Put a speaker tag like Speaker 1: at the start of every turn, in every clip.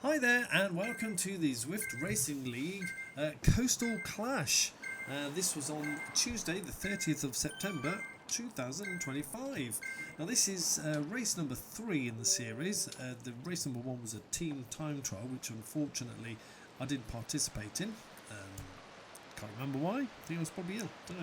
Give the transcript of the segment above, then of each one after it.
Speaker 1: Hi there and welcome to the Zwift Racing League Coastal Clash. This was on Tuesday the 30th of September 2025. Now this is race number 3 in the series. The race number 1 was a team time trial which unfortunately I didn't participate in. Can't remember why. I think I was probably ill. Don't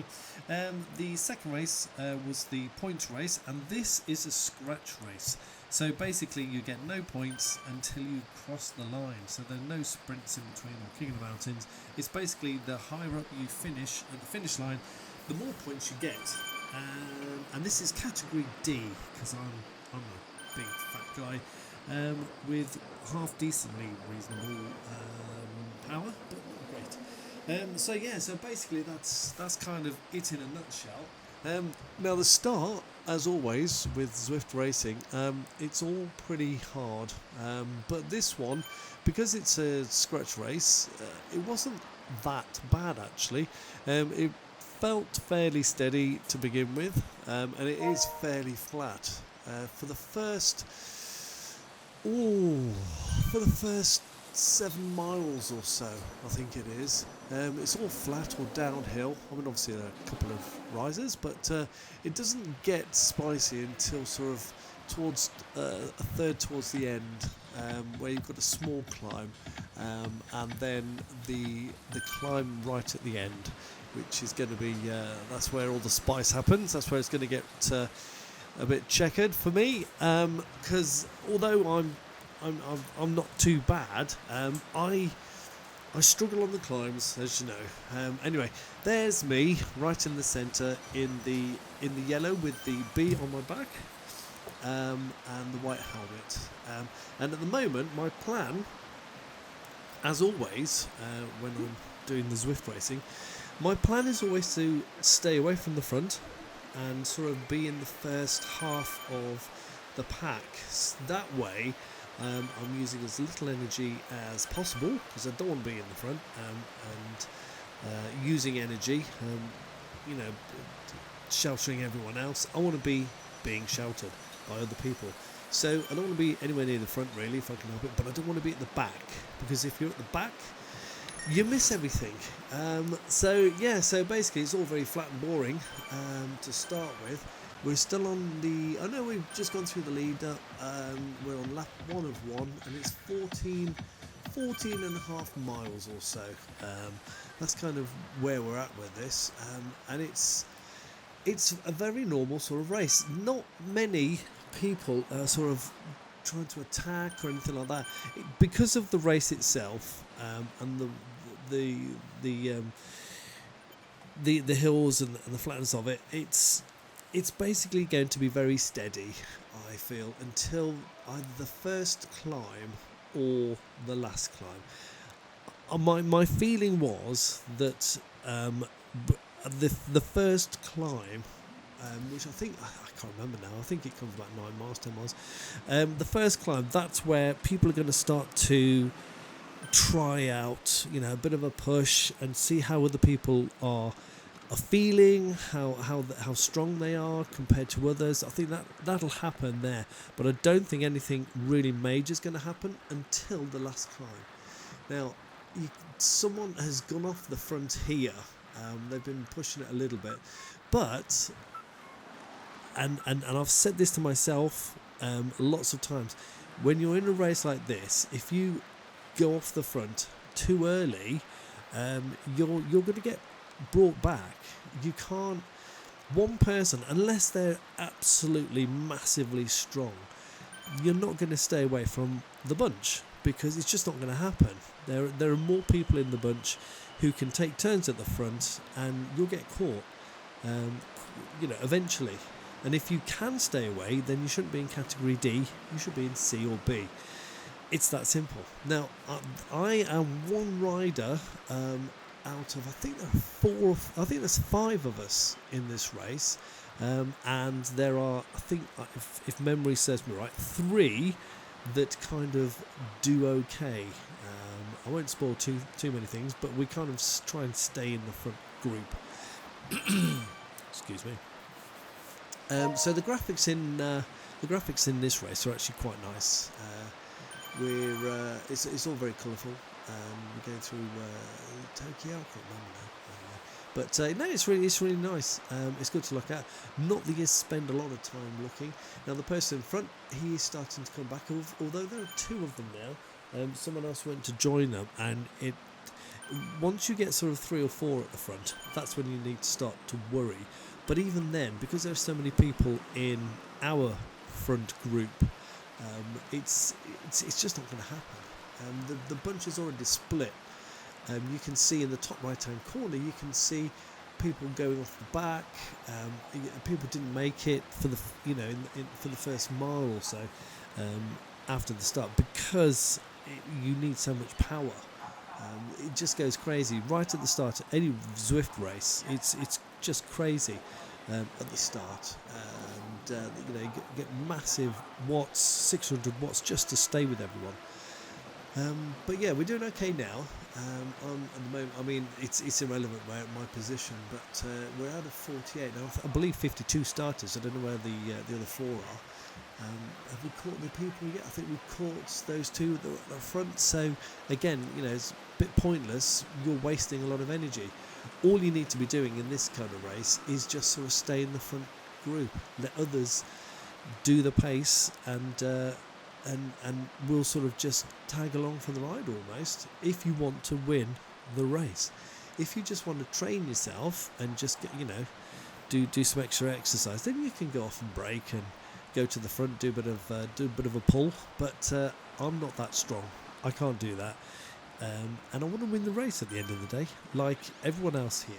Speaker 1: know. The second race was the points race, and this is a scratch race. So basically, you get no points until you cross the line. So there are no sprints in between or king of the mountains. It's basically the higher up you finish at the finish line, the more points you get. And this is category D because I'm a big fat guy with half decently reasonable power, but not great. So basically that's kind of it in a nutshell. Now the start, as always with Zwift Racing, it's all pretty hard. But this one, because it's a scratch race, it wasn't that bad actually. It felt fairly steady to begin with, and it is fairly flat. For the first 7 miles or so, I think it is. It's all flat or downhill. I mean, obviously there are a couple of rises, but it doesn't get spicy until sort of towards a third towards the end, where you've got a small climb, and then the climb right at the end, which is going to be that's where all the spice happens. That's where it's going to get a bit checkered for me, because although I'm not too bad. I struggle on the climbs, as you know. Anyway, there's me right in the centre in the yellow with the B on my back, and the white helmet. And at the moment, my plan, as always, when I'm doing the Zwift racing, my plan is always to stay away from the front and sort of be in the first half of the pack. That way, I'm using as little energy as possible because I don't want to be in the front, and using energy, sheltering everyone else. I want to be being sheltered by other people. So I don't want to be anywhere near the front really if I can help it, but I don't want to be at the back because if you're at the back, you miss everything. So basically it's all very flat and boring to start with. We're still on I know we've just gone through the lead up. We're on lap 1 of 1, and it's 14 and a half miles or so. That's kind of where we're at with this. And it's a very normal sort of race. Not many people are sort of trying to attack or anything like that. Because of the race itself, and the hills and the flatness of it, it's basically going to be very steady, I feel, until either the first climb or the last climb. My feeling was that the first climb, which I think, I can't remember now, I think it comes about 9 miles, 10 miles. The first climb, that's where people are going to start to try out, a bit of a push and see how other people are feeling, how strong they are compared to others. I think that'll happen there, but I don't think anything really major is going to happen until the last climb. Now, someone has gone off the front here. They've been pushing it a little bit, but and I've said this to myself lots of times. When you're in a race like this, if you go off the front too early, you're going to get brought back. You can't, one person, unless they're absolutely massively strong, you're not going to stay away from the bunch because it's just not going to happen. There are more people in the bunch who can take turns at the front, and you'll get caught eventually. And if you can stay away, then you shouldn't be in category D, you should be in C or B. It's that simple. Now, I am one rider out of, I think there's 5 of us in this race, and there are, I think, if memory serves me right, 3 that kind of do okay. I won't spoil too many things, but we kind of try and stay in the front group. Excuse me. So the graphics in this race are actually quite nice. It's all very colourful. We're going through Tokyo. I can't remember now. But no, it's really nice. It's good to look at. Not that you spend a lot of time looking. Now the person in front, he is starting to come back. Although there are two of them now. Someone else went to join them, and once you get sort of 3 or 4 at the front, that's when you need to start to worry. But even then, because there are so many people in our front group, it's just not going to happen. The bunch is already split. You can see in the top right hand corner, you can see people going off the back. People didn't make it for the for the first mile or so after the start, because you need so much power. It just goes crazy right at the start of any Zwift race. It's just crazy at the start, and you get massive watts, 600 watts, just to stay with everyone. But yeah, we're doing okay now. At the moment, I mean, it's irrelevant where my position, but we're out of 48 now. I believe 52 starters. I don't know where the other 4 are. Have we caught the people yet? I think we've caught those 2 at the front. So again, it's a bit pointless. You're wasting a lot of energy. All you need to be doing in this kind of race is just sort of stay in the front group, let others do the pace, and we'll sort of just tag along for the ride almost, if you want to win the race. If you just want to train yourself and just get, do some extra exercise, then you can go off and break and go to the front, do a bit of a pull. But I'm not that strong. I can't do that. And I want to win the race at the end of the day, like everyone else here.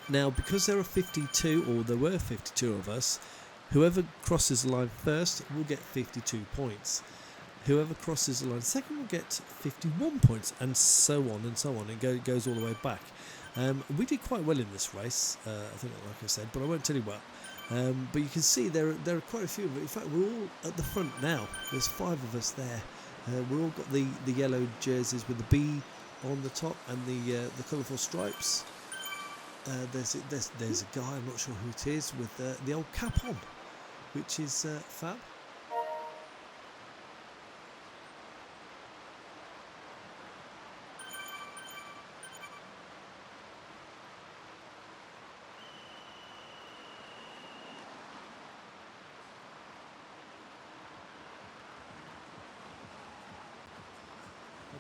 Speaker 1: Now, because there were 52 of us, whoever crosses the line first will get 52 points. Whoever crosses the line second will get 51 points, and so on and so on. It goes all the way back. We did quite well in this race, I think, like I said, but I won't tell you what. But you can see there are quite a few. In fact, we're all at the front now. There's 5 of us there. We've all got the yellow jerseys with the B on the top and the colourful stripes. There's a guy, I'm not sure who it is, with the old cap on, which is fab.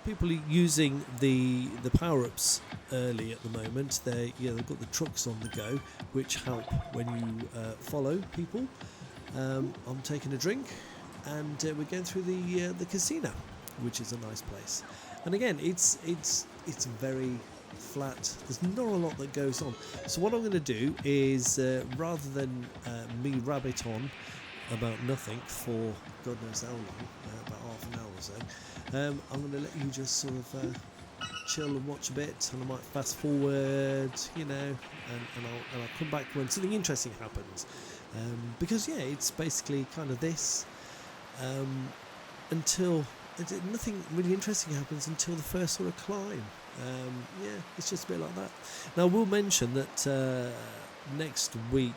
Speaker 1: People are using the power-ups early at the moment. They've got the trucks on the go, which help when you follow people. I'm taking a drink, and we're going through the casino, which is a nice place. And again, it's very flat. There's not a lot that goes on. So what I'm going to do is, rather than me rabbit on about nothing for God knows how long, about half an hour or so, I'm going to let you just sort of chill and watch a bit, and I might fast forward, and I'll come back when something interesting happens, because it's basically kind of this until nothing really interesting happens until the first sort of climb. It's just a bit like that. Now I will mention that next week,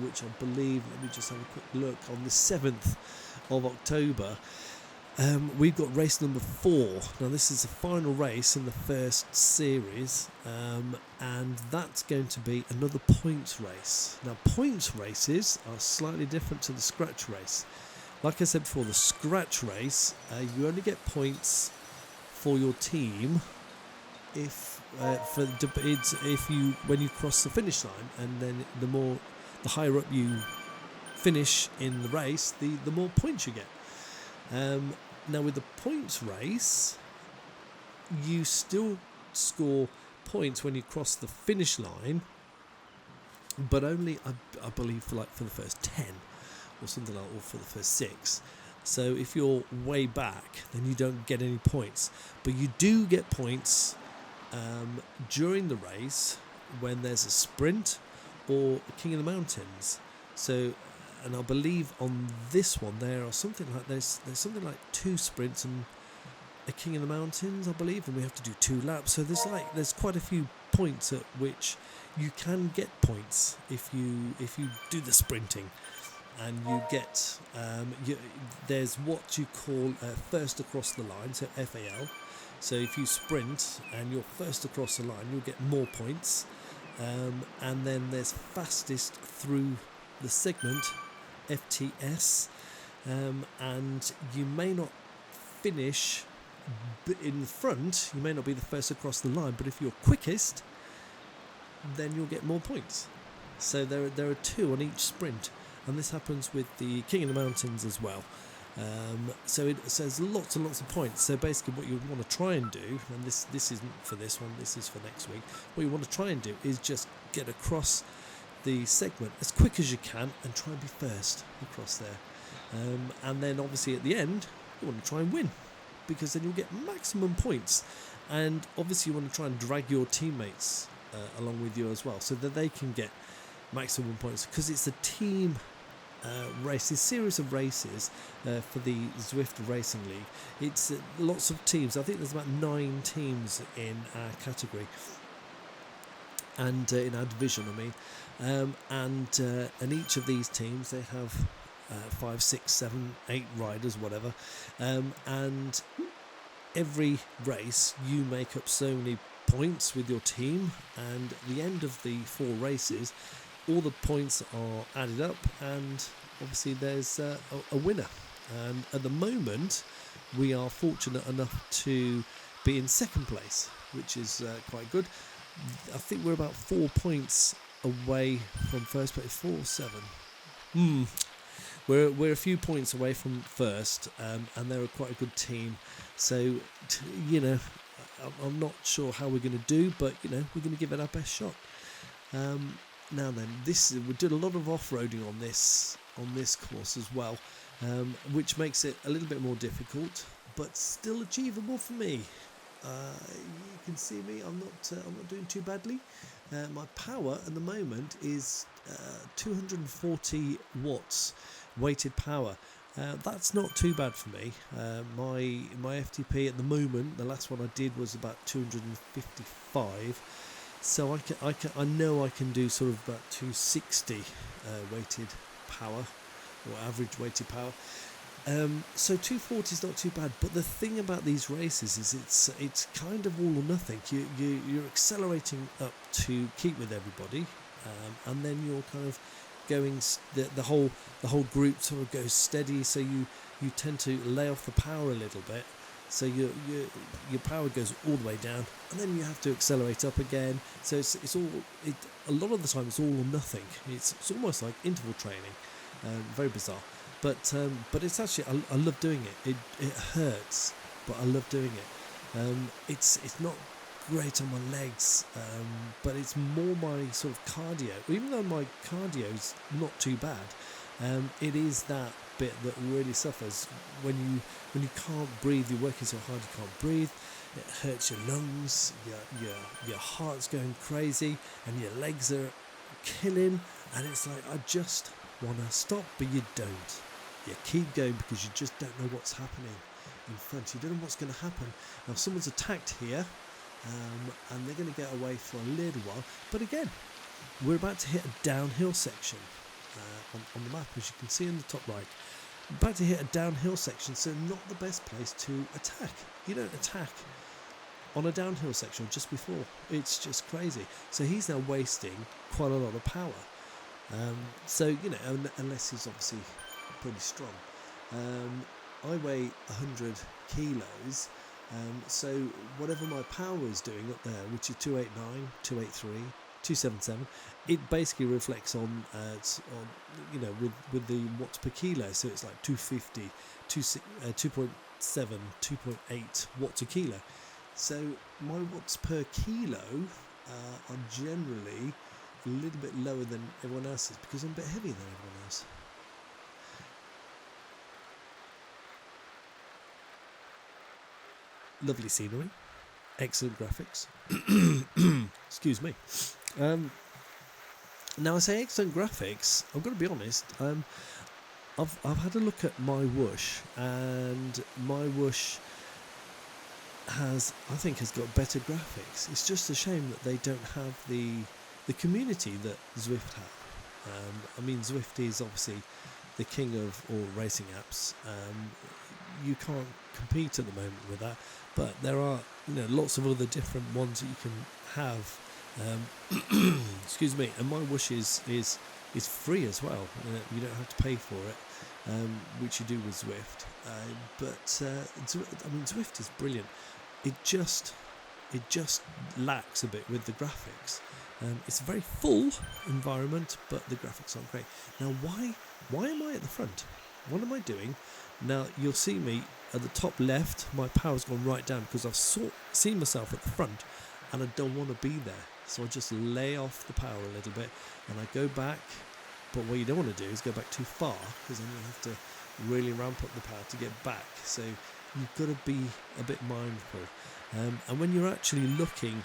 Speaker 1: which I believe, let me just have a quick look, on the 7th of October, we've got race number 4. Now this is the final race in the first series, and that's going to be another points race. Now points races are slightly different to the scratch race. Like I said before, the scratch race, you only get points for your team when you cross the finish line, and then the higher up you finish in the race, the more points you get. Now with the points race, you still score points when you cross the finish line, but only I believe for the first 10 or something like that, or for the first 6. So if you're way back, then you don't get any points, but you do get points during the race when there's a sprint or a King of the Mountains. So, and I believe on this one there are something like there's something like 2 sprints and a King of the Mountains, I believe, and we have to do 2 laps. So there's quite a few points at which you can get points if you do the sprinting. and you get there's what you call first across the line, so FAL. So if you sprint and you're first across the line, you'll get more points. And then there's fastest through the segment, FTS, and you may not finish in front, you may not be the first across the line, but if you're quickest, then you'll get more points. So there are 2 on each sprint, and this happens with the King of the Mountains as well. So it says lots and lots of points. So basically what you want to try and do, and this isn't for this one, this is for next week, what you want to try and do is just get across the segment as quick as you can and try and be first across there. And then obviously at the end you want to try and win, because then you'll get maximum points, and obviously you want to try and drag your teammates along with you as well, so that they can get maximum points, because it's a team race, a series of races for the Zwift Racing League. It's lots of teams. I think there's about 9 teams in our category, and in our division, I mean, and each of these teams, they have 5, 6, 7, 8 riders, whatever, and every race you make up so many points with your team, and at the end of the 4 races all the points are added up, and obviously there's a winner. And at the moment we are fortunate enough to be in second place, which is quite good. I think we're about 4 points away from first place. 4 or 7. We're a few points away from first, and they're quite a good team. So I'm not sure how we're going to do, but we're going to give it our best shot. Now then, we did a lot of off-roading on this course as well, which makes it a little bit more difficult, but still achievable for me. You can see me. I'm not doing too badly. My power at the moment is 240 watts weighted power. That's not too bad for me. My FTP at the moment, the last one I did was about 255. So I know I can do sort of about 260 weighted power, or average weighted power. So 240 is not too bad. But the thing about these races is it's kind of all or nothing. You're accelerating up to keep with everybody, and then you're kind of going. The whole group sort of goes steady. So you tend to lay off the power a little bit. So your power goes all the way down, and then you have to accelerate up again. So it's all. A lot of the time it's all or nothing. It's almost like interval training. Very bizarre, but it's actually I love doing it. It hurts, but I love doing it. It's not great on my legs, but it's more my sort of cardio. Even though my cardio's not too bad, it is that bit that really suffers when you can't breathe. You're working so hard you can't breathe. It hurts your lungs. Your heart's going crazy, and your legs are killing. And it's like, I just want to stop, but you don't. You keep going because you just don't know what's happening in front. You don't know what's going to happen. Now someone's attacked here, and they're going to get away for a little while. But again, we're about to hit a downhill section on the map, as you can see in the top right. About to hit a downhill section, so not the best place to attack. You don't attack on a downhill section just before. It's just crazy. So he's now wasting quite a lot of power. So unless he's obviously pretty strong. I weigh 100 kilos. So whatever my power is doing up there, which is 289, 283, 277, it basically reflects on with the watts per kilo. So it's like 250, 2.7, 2.8 watts a kilo. So my watts per kilo are generally a little bit lower than everyone else's, because I'm a bit heavier than everyone else. Lovely scenery, excellent graphics. Excuse me. Now I say excellent graphics. I've got to be honest. I've had a look at my whoosh, and my whoosh has got better graphics. It's just a shame that they don't have the community that Zwift have. I mean, Zwift is obviously the king of all racing apps. You can't compete at the moment with that, but there are lots of other different ones that you can have. Excuse me, and my Whoosh is free as well. You don't have to pay for it, which you do with Zwift. But Zwift is brilliant. It just lacks a bit with the graphics. It's a very full environment, but the graphics aren't great. Now, why am I at the front? What am I doing? Now, you'll see me at the top left. My power's gone right down because I've seen myself at the front, and I don't want to be there. So I just lay off the power a little bit, and I go back. But what you don't want to do is go back too far, because then you have to really ramp up the power to get back. So you've got to be a bit mindful. And when you're actually looking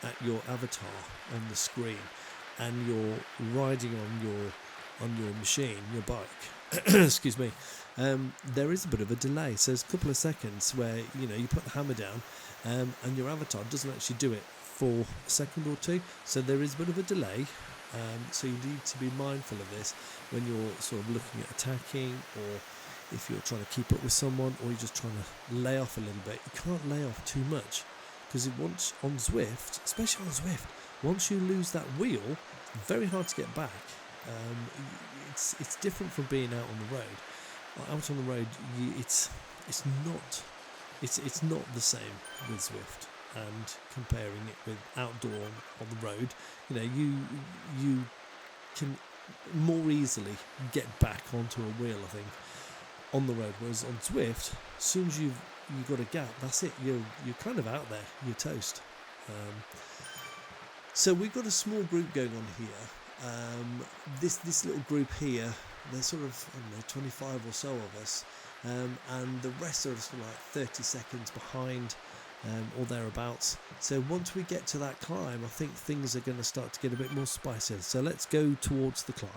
Speaker 1: at your avatar on the screen, and you're riding on your machine, your bike, excuse me, there is a bit of a delay. So there's a couple of seconds where you put the hammer down, and your avatar doesn't actually do it for a second or two. So there is a bit of a delay. So you need to be mindful of this when you're sort of looking at attacking, or if you're trying to keep up with someone, or you're just trying to lay off a little bit. You can't lay off too much, because once on Zwift, especially on Zwift, once you lose that wheel, very hard to get back. It's different from being out on the road. Out on the road, it's not the same with Zwift. And comparing it with outdoor on the road, you can more easily get back onto a wheel, I think, on the road. Whereas on Zwift, as soon as you've got a gap, that's it. You're kind of out there. You're toast. So we've got a small group going on here. This little group here, there's sort of 25 or so of us, and the rest are sort of like 30 seconds behind. Or thereabouts. So once we get to that climb, I think things are going to start to get a bit more spicy. So let's go towards the climb.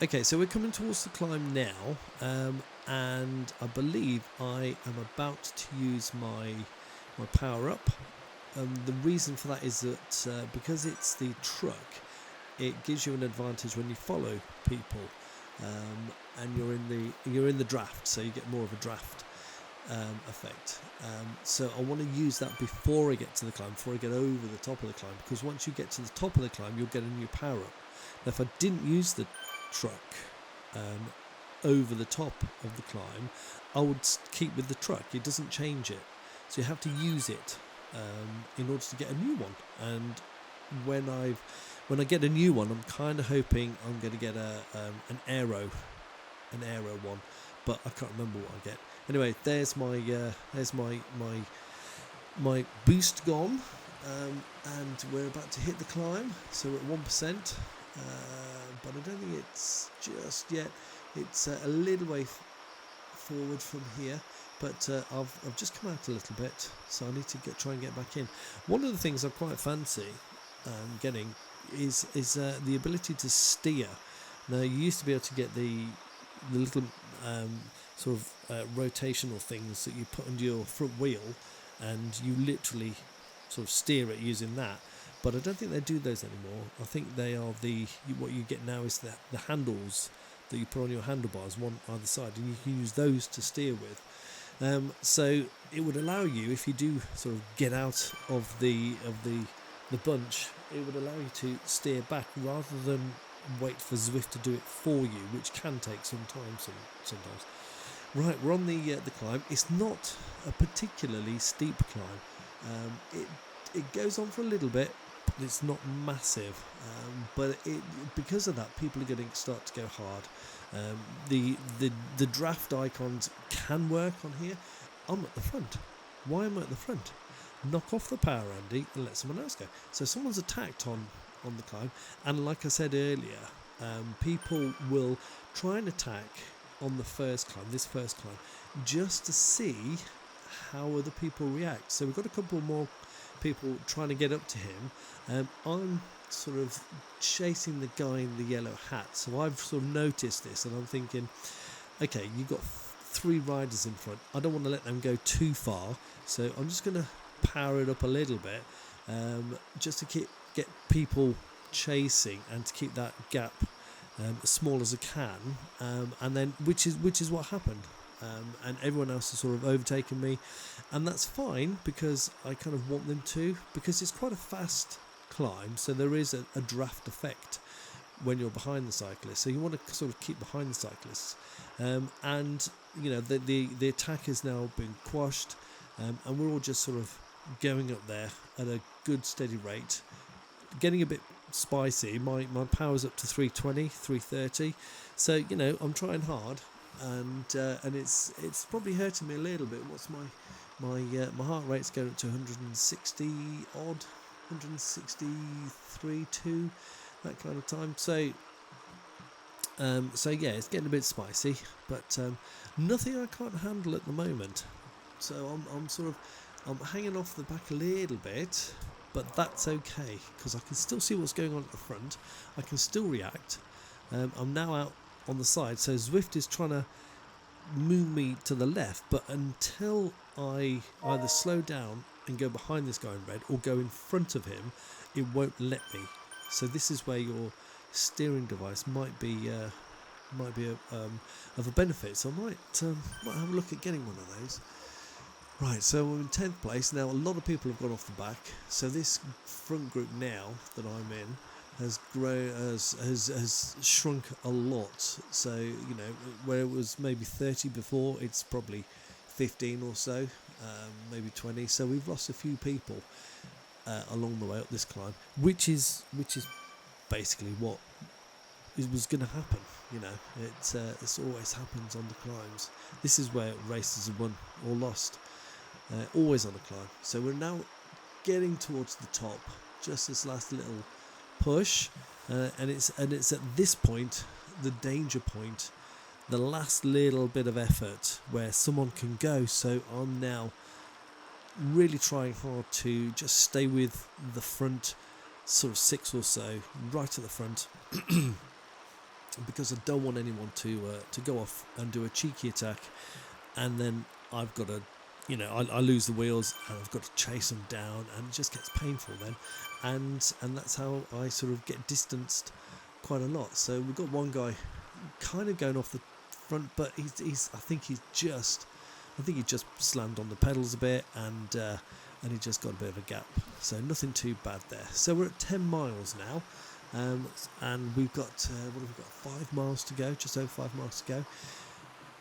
Speaker 1: Okay, so we're coming towards the climb now, and I believe I am about to use my power up. The reason for that is that because it's the truck, it gives you an advantage when you follow people, and you're in the draft, so you get more of a draft effect. So I want to use that before I get to the climb, before I get over the top of the climb, because once you get to the top of the climb, you'll get a new power up. Now, if I didn't use the truck over the top of the climb, I would keep with the truck. It doesn't change it, so you have to use it in order to get a new one. And when I get a new one, I'm kind of hoping I'm going to get an aero one, but I can't remember what I get. Anyway, there's my boost gone, and we're about to hit the climb. So we're at 1%, but I don't think it's just yet. It's a little way forward from here, but I've just come out a little bit, so I need to try and get back in. One of the things I quite fancy getting is the ability to steer. Now, you used to be able to get the little sort of rotational things that you put under your front wheel, and you literally sort of steer it using that. But I don't think they do those anymore. I think they are what you get now is the handles that you put on your handlebars, one either side, and you can use those to steer with. So it would allow you, if you do sort of get out of the bunch, it would allow you to steer back rather than wait for Zwift to do it for you, which can take some time sometimes. Right, we're on the climb. It's not a particularly steep climb. It goes on for a little bit, but it's not massive. But because of that, people are going to start to go hard. The draft icons can work on here. I'm at the front. Why am I at the front? Knock off the power, Andy, and let someone else go. So someone's attacked on the climb, and like I said earlier, people will try and attack on this first climb, just to see how other people react. So we've got a couple more people trying to get up to him. I'm sort of chasing the guy in the yellow hat, so I've sort of noticed this, and I'm thinking, okay, you've got 3 riders in front. I don't want to let them go too far, so I'm just going to power it up a little bit, just to get people chasing and to keep that gap as small as I can, and then which is what happened, and everyone else has sort of overtaken me, and that's fine because I kind of want them to, because it's quite a fast climb, so there is a draft effect when you're behind the cyclist, so you want to sort of keep behind the cyclists, and you know the attack has now been quashed, and we're all just sort of going up there at a good steady rate, getting a bit spicy. My power's up to 320, 330, so you know I'm trying hard, and it's probably hurting me a little bit. What's my heart rate's going up to 160 odd, 163 2, that kind of time. So yeah, it's getting a bit spicy, but nothing I can't handle at the moment. So I'm hanging off the back a little bit, but that's okay because I can still see what's going on at the front. I can still react. I'm now out on the side, so Zwift is trying to move me to the left, but until I either slow down and go behind this guy in red or go in front of him, it won't let me. So this is where your steering device might be of a benefit. So I might have a look at getting one of those. Right, so we're in 10th place. Now, a lot of people have gone off the back. So this front group now that I'm in has grown, has shrunk a lot. So, you know, where it was maybe 30 before, it's probably 15 or so, maybe 20. So we've lost a few people along the way up this climb, which is basically what was going to happen. You know, it's always happens on the climbs. This is where races are won or lost. Always on a climb. So we're now getting towards the top, just this last little push, and it's at this point, the danger point, the last little bit of effort where someone can go. So I'm now really trying hard to just stay with the front sort of 6 or so, right at the front. because I don't want anyone to go off and do a cheeky attack, and then I've got to, I lose the wheels and I've got to chase them down, and it just gets painful then, and that's how I sort of get distanced quite a lot. So we've got one guy kind of going off the front, but I think he just slammed on the pedals a bit, and he just got a bit of a gap. So nothing too bad there. So we're at 10 miles now. And we've got 5 miles to go, just over 5 miles to go,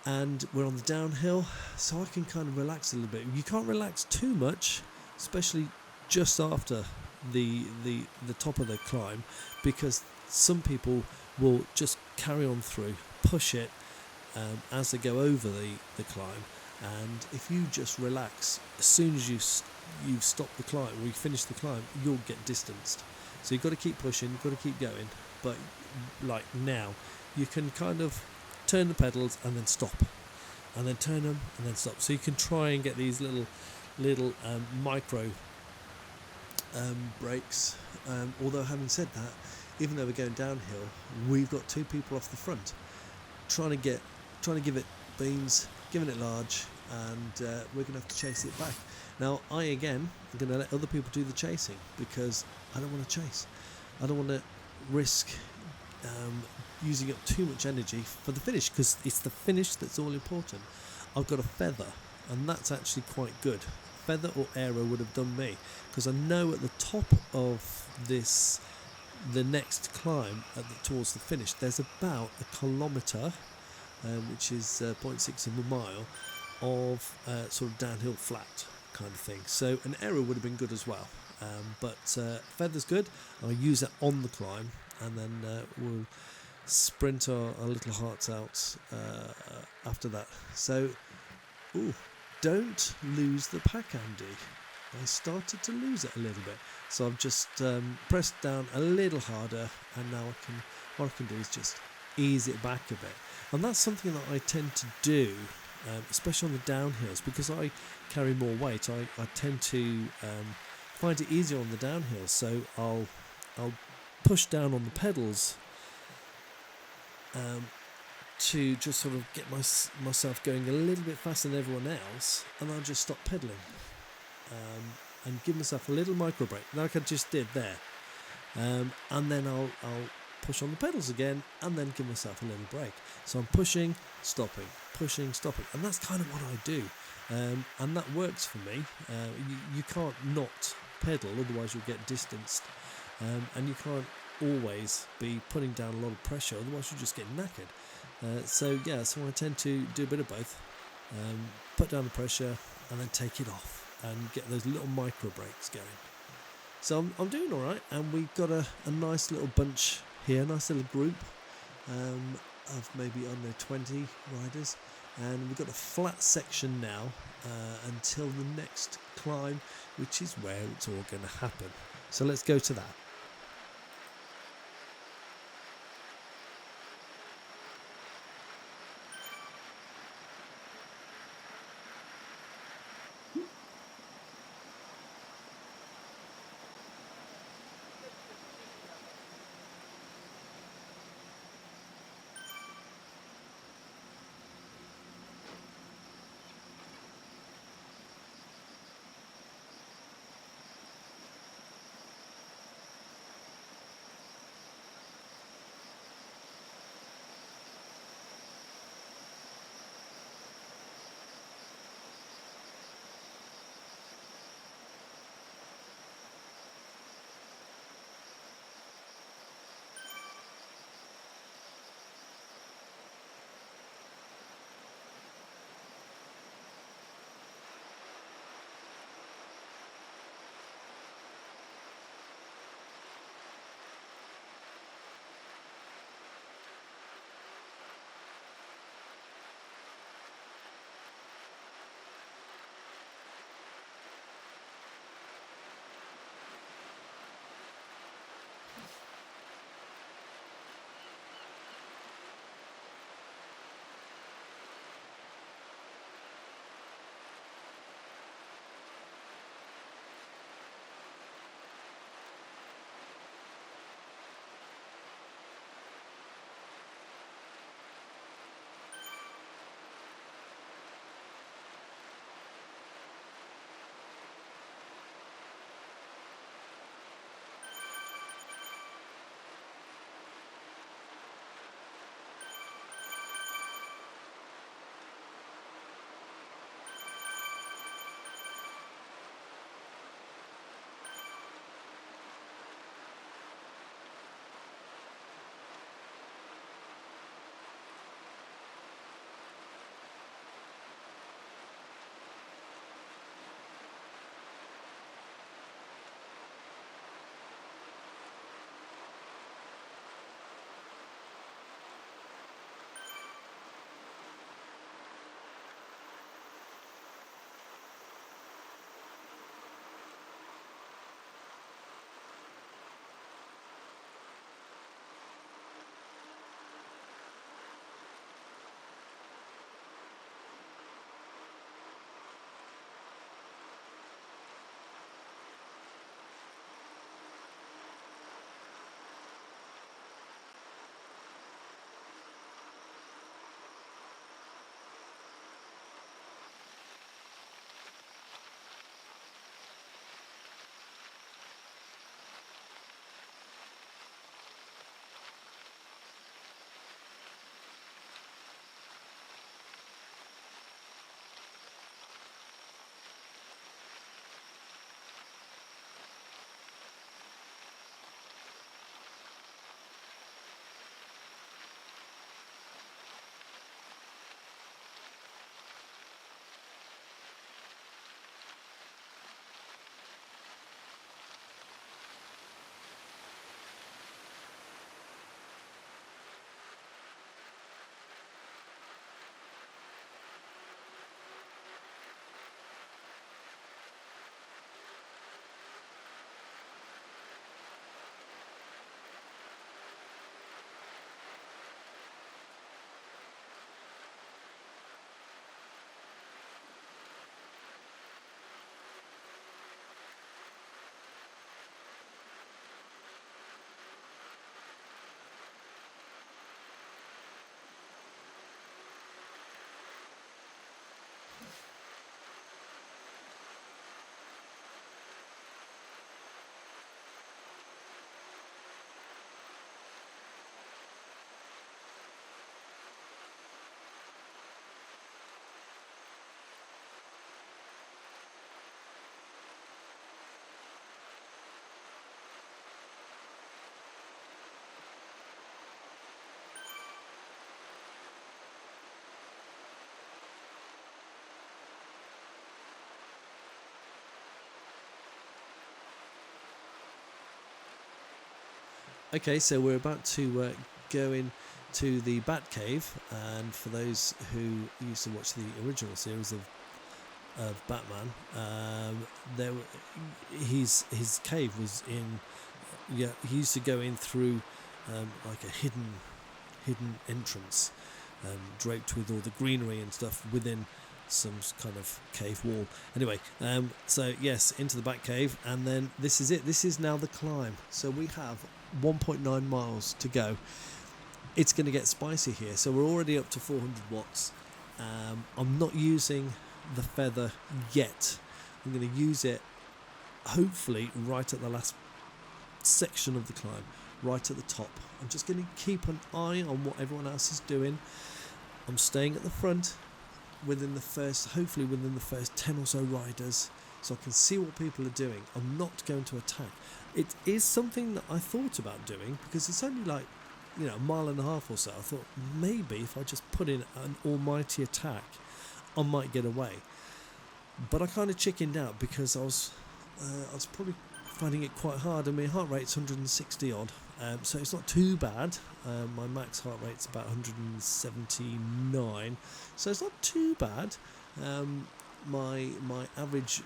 Speaker 1: and we're on the downhill, so I can kind of relax a little bit. You can't relax too much, especially just after the top of the climb, because some people will just carry on through, push it as they go over the climb, and if you just relax, as soon as you stop the climb or you finish the climb, you'll get distanced. So you've got to keep pushing, you've got to keep going. But like now, you can kind of turn the pedals and then stop, and then turn them and then stop. So you can try and get these little micro breaks. Although having said that, even though we're going downhill, we've got 2 people off the front trying to give it beans, giving it large, and we're going to have to chase it back. Now I again am going to let other people do the chasing, because I don't want to chase. I don't want to risk using up too much energy for the finish, because it's the finish that's all important. I've got a feather, and that's actually quite good. Feather or aero would have done me, because I know at the top of the next climb towards the finish, there's about a kilometre, which is 0.6 of a mile, of sort of downhill flat kind of thing. So an aero would have been good as well. But feather's good. I'll use it on the climb, and then we'll sprint our little hearts out after that. So, don't lose the pack, Andy. I started to lose it a little bit, so I've just pressed down a little harder, and now what I can do is just ease it back a bit. And that's something that I tend to do, especially on the downhills, because I carry more weight. I tend to find it easier on the downhill, so I'll push down on the pedals to just sort of get myself going a little bit faster than everyone else, and I'll just stop pedaling and give myself a little micro break, like I just did there, and then I'll push on the pedals again, and then give myself a little break. So I'm pushing, stopping, and that's kind of what I do, and that works for me. You can't not pedal, otherwise you'll get distanced, and you can't always be putting down a lot of pressure, otherwise you just get knackered. So I tend to do a bit of both, put down the pressure and then take it off and get those little micro breaks going. So I'm doing all right, and we've got a nice little bunch here, a nice little group of maybe 20 riders, and we've got a flat section now until the next climb, which is where it's all going to happen. So let's go to that. Okay, so we're about to go into the Bat Cave, and for those who used to watch the original series of Batman, there his cave was in. Yeah, he used to go in through like a hidden entrance, draped with all the greenery and stuff within some kind of cave wall. Anyway, so yes, into the Bat Cave, and then this is it. This is now the climb. So we have 1.9 miles to go. It's going to get spicy here. So we're already up to 400 watts. I'm not using the feather yet. I'm going to use it hopefully right at the last section of the climb, right at the top. I'm just going to keep an eye on what everyone else is doing. I'm staying at the front hopefully within the first 10 or so riders, so I can see what people are doing. I'm not going to attack. It is something that I thought about doing, because it's only like, a mile and a half or so. I thought maybe if I just put in an almighty attack, I might get away. But I kind of chickened out, because I was probably finding it quite hard, and my heart rate's 160 odd, so it's not too bad. My max heart rate's about 179, so it's not too bad. My average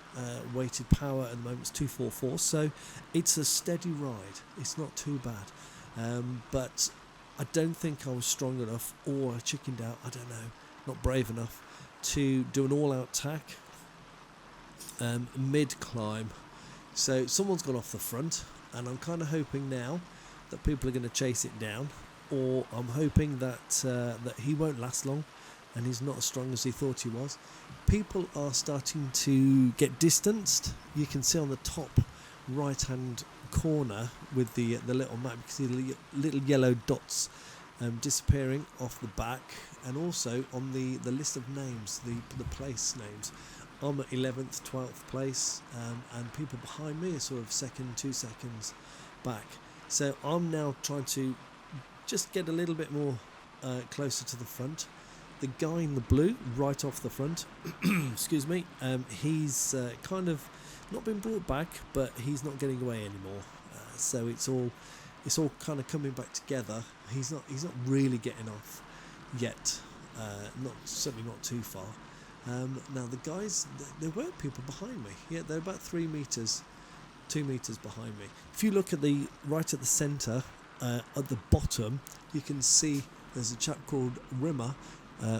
Speaker 1: weighted power at the moment is 244, so it's a steady ride. It's not too bad, but I don't think I was strong enough, or I chickened out, I don't know, not brave enough to do an all-out attack mid-climb. So someone's gone off the front, and I'm kind of hoping now that people are going to chase it down, or I'm hoping that that he won't last long, and he's not as strong as he thought he was. People are starting to get distanced. You can see on the top right-hand corner with the little map, you can see the little yellow dots disappearing off the back, and also on the list of names, the place names. I'm at 11th, 12th place, and people behind me are sort of 2 seconds back. So I'm now trying to just get a little bit more closer to the front. The guy in the blue, right off the front, excuse me, he's kind of not been brought back, but he's not getting away anymore. So it's all kind of coming back together. He's not really getting off yet. Certainly not too far. Now the guys, there were people behind me. Yeah, they're about 2 meters behind me. If you look at right at the centre, at the bottom, you can see there's a chap called Rimmer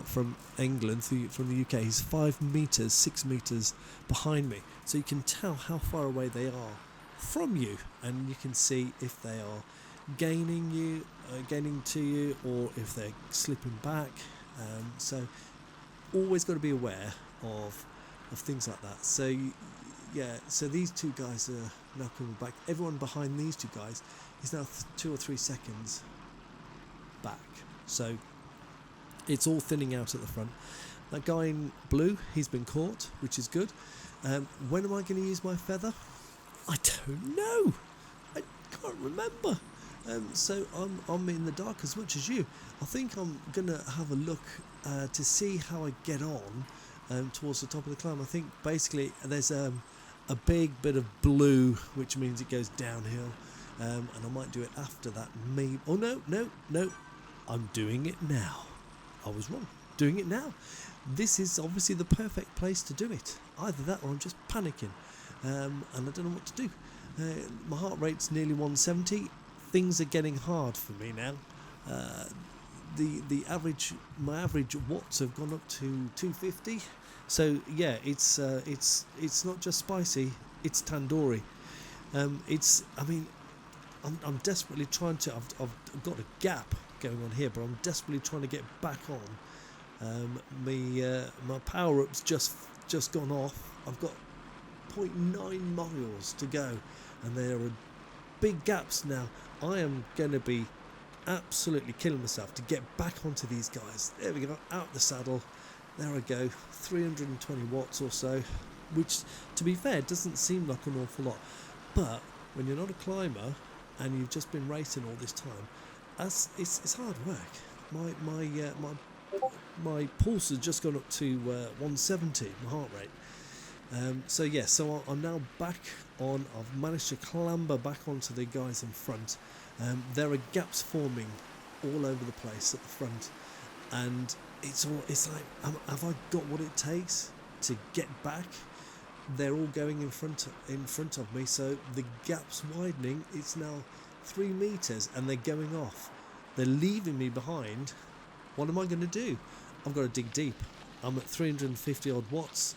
Speaker 1: from England, from the UK. He's 5 meters, 6 meters behind me. So you can tell how far away they are from you, and you can see if they are gaining to you, or if they're slipping back. So always got to be aware of things like that. So so these 2 guys are now coming back. Everyone behind these 2 guys is now 2 or 3 seconds back. So it's all thinning out at the front. That guy in blue, he's been caught, which is good. When am I going to use my feather? I don't know. I can't remember. So I'm in the dark as much as you. I think I'm going to have a look to see how I get on towards the top of the climb. I think basically there's a big bit of blue, which means it goes downhill, and I might do it after that. Maybe. Oh no, I'm doing it now. I was wrong. Doing it now. This is obviously the perfect place to do it. Either that, or I'm just panicking, and I don't know what to do. My heart rate's nearly 170. Things are getting hard for me now. My average watts have gone up to 250. So yeah, it's not just spicy, it's tandoori. I'm desperately trying to. I've got a gap going on here, but I'm desperately trying to get back on. My power up's just gone off. I've got 0.9 miles to go, and there are big gaps now. I am going to be absolutely killing myself to get back onto these guys. There we go, out the saddle. There I go, 320 watts or so, which, to be fair, doesn't seem like an awful lot. But when you're not a climber and you've just been racing all this time, it's hard work. My pulse has just gone up to 170, my heart rate. So I'm now back on. I've managed to clamber back onto the guys in front, There are gaps forming all over the place at the front, and it's like, have I got what it takes to get back? They're all going in front of me, so the gap's widening. It's now 3 meters, and they're going off. They're leaving me behind. What am I going to do? I've got to dig deep. I'm at 350 odd watts,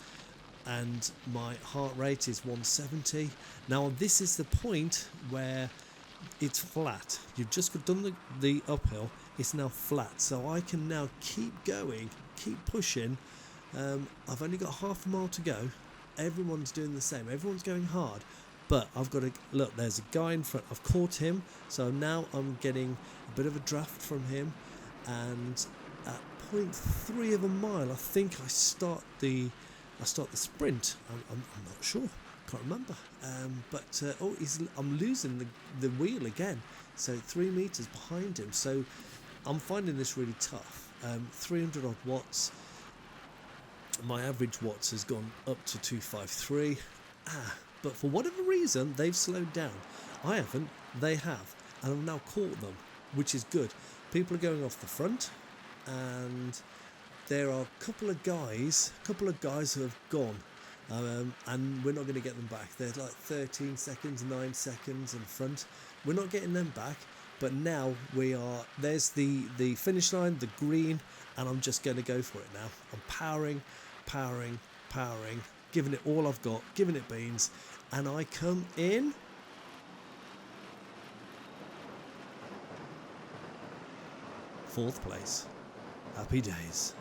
Speaker 1: and my heart rate is 170. Now this is the point where it's flat. You've just done the uphill. It's now flat, so I can now keep going, keep pushing. I've only got half a mile to go. Everyone's doing the same. Everyone's going hard, but I've got to look. There's a guy in front. I've caught him, so now I'm getting a bit of a draft from him. And at 0.3 of a mile, I think I start the sprint. I'm not sure. Can't remember. I'm losing the wheel again. So 3 meters behind him. So I'm finding this really tough. 300 odd watts. My average watts has gone up to 253. But for whatever reason, they've slowed down. I haven't. They have. And I've now caught them, which is good. People are going off the front, and there are a couple of guys who have gone, and we're not going to get them back. They're like 13 seconds, 9 seconds in front. We're not getting them back, but now there's the finish line, the green, and I'm just going to go for it now. I'm powering, giving it all I've got, giving it beans, and I come in 4th place. Happy days.